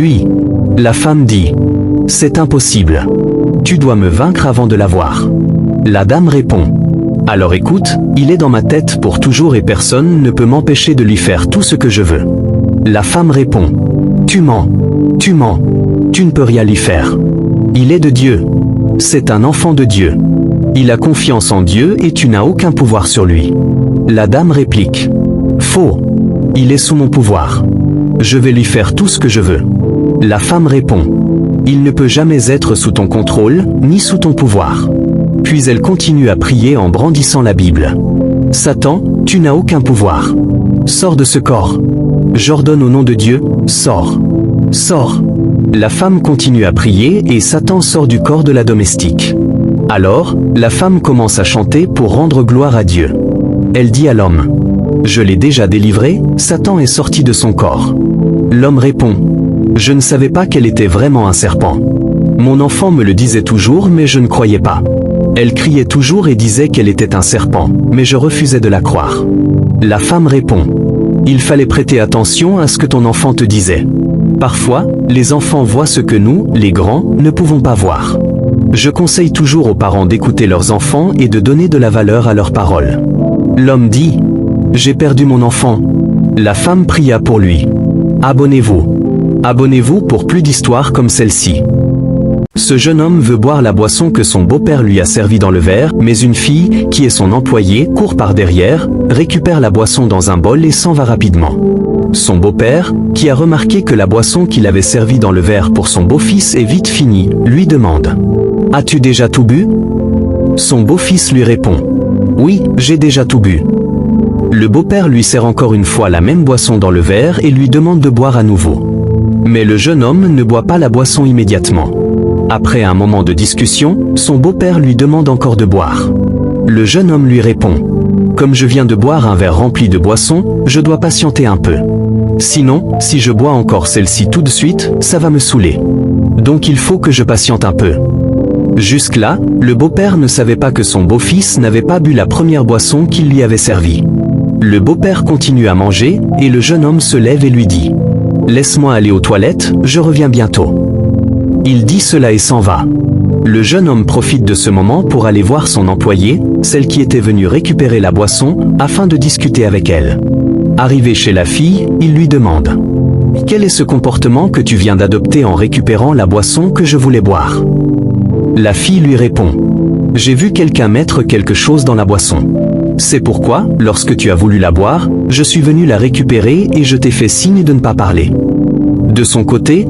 Oui. La femme dit. C'est impossible. Tu dois me vaincre avant de l'avoir. La dame répond. Alors écoute, il est dans ma tête pour toujours et personne ne peut m'empêcher de lui faire tout ce que je veux. La femme répond. Tu mens. Tu mens. Tu ne peux rien lui faire. Il est de Dieu. C'est un enfant de Dieu. Il a confiance en Dieu et tu n'as aucun pouvoir sur lui. La dame réplique. Faux. Il est sous mon pouvoir. Je vais lui faire tout ce que je veux. La femme répond. Il ne peut jamais être sous ton contrôle, ni sous ton pouvoir. Puis elle continue à prier en brandissant la Bible. Satan, tu n'as aucun pouvoir. Sors de ce corps. J'ordonne au nom de Dieu, sors. Sors. La femme continue à prier et Satan sort du corps de la domestique. Alors, la femme commence à chanter pour rendre gloire à Dieu. Elle dit à l'homme. Je l'ai déjà délivré, Satan est sorti de son corps. L'homme répond. Je ne savais pas qu'elle était vraiment un serpent. Mon enfant me le disait toujours mais je ne croyais pas. Elle criait toujours et disait qu'elle était un serpent, mais je refusais de la croire. La femme répond. Il fallait prêter attention à ce que ton enfant te disait. Parfois, les enfants voient ce que nous, les grands, ne pouvons pas voir. Je conseille toujours aux parents d'écouter leurs enfants et de donner de la valeur à leurs paroles. L'homme dit. J'ai perdu mon enfant. La femme pria pour lui. Abonnez-vous. Abonnez-vous pour plus d'histoires comme celle-ci. Ce jeune homme veut boire la boisson que son beau-père lui a servie dans le verre, mais une fille, qui est son employée, court par derrière, récupère la boisson dans un bol et s'en va rapidement. Son beau-père, qui a remarqué que la boisson qu'il avait servie dans le verre pour son beau-fils est vite finie, lui demande. As-tu déjà tout bu? Son beau-fils lui répond. Oui, j'ai déjà tout bu. Le beau-père lui sert encore une fois la même boisson dans le verre et lui demande de boire à nouveau. Mais le jeune homme ne boit pas la boisson immédiatement. Après un moment de discussion, son beau-père lui demande encore de boire. Le jeune homme lui répond. Comme je viens de boire un verre rempli de boisson, je dois patienter un peu. Sinon, si je bois encore celle-ci tout de suite, ça va me saouler. Donc il faut que je patiente un peu. Jusque-là, le beau-père ne savait pas que son beau-fils n'avait pas bu la première boisson qu'il lui avait servie. Le beau-père continue à manger, et le jeune homme se lève et lui dit. Laisse-moi aller aux toilettes, je reviens bientôt. Il dit cela et s'en va. Le jeune homme profite de ce moment pour aller voir son employée, celle qui était venue récupérer la boisson, afin de discuter avec elle. Arrivé chez la fille, il lui demande. Quel est ce comportement que tu viens d'adopter en récupérant la boisson que je voulais boire? La fille lui répond. J'ai vu quelqu'un mettre quelque chose dans la boisson. C'est pourquoi, lorsque tu as voulu la boire, je suis venu la récupérer et je t'ai fait signe de ne pas parler. De son côté,